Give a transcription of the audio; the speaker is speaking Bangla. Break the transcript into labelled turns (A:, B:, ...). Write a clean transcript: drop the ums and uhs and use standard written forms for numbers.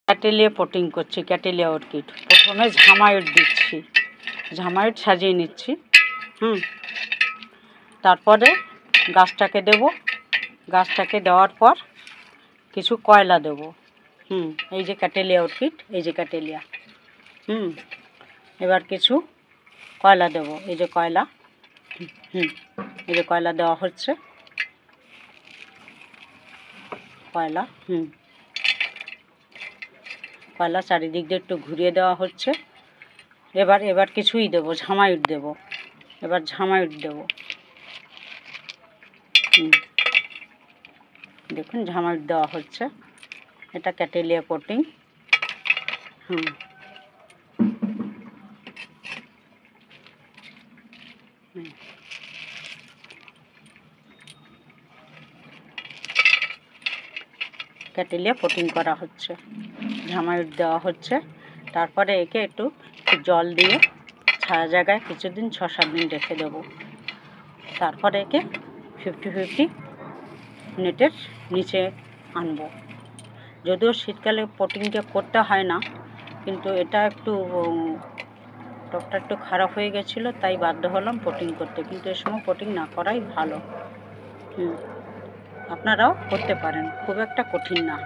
A: ক্যাটেলিয়া পটিং করছি, ক্যাটেলিয়া অর্কিড। প্রথমে ঝামাইট দিচ্ছি, ঝামাইট সাজিয়ে নিচ্ছি। তারপরে গাছটাকে দেব। গাছটাকে দেওয়ার পর কিছু কয়লা দেব। এই যে ক্যাটেলিয়া অর্কিড, এই যে ক্যাটেলিয়া। এবার কিছু কয়লা দেব, এই যে কয়লা। এই যে কয়লা দেওয়া হচ্ছে, কয়লা। কয়লা চারিদিক দিয়ে একটু ঘুরিয়ে দেওয়া হচ্ছে। এবার কিছুই দেবো, ঝামাইট দেব। এবার ঝামাইট দেব, দেখুন ঝামাইট দেওয়া হচ্ছে। এটা ক্যাটেলিয়া পটিং। ক্যাটেলিয়া পটিং করা হচ্ছে, ঝামাইট দেওয়া হচ্ছে। তারপরে একে একটু জল দিয়ে ছায়া জায়গায় কিছুদিন 6-7 দিন রেখে দেবো। তারপরে একে 50-50 নেটের নিচে আনবো। যদিও শীতকালে পটিংটা করতে হয় না, কিন্তু এটা একটু টবটা একটু খারাপ হয়ে গেছিলো, তাই বাধ্য হলাম পটিং করতে। কিন্তু এ সময় পটিং না করাই ভালো। আপনারাও করতে পারেন, খুব একটা কঠিন না।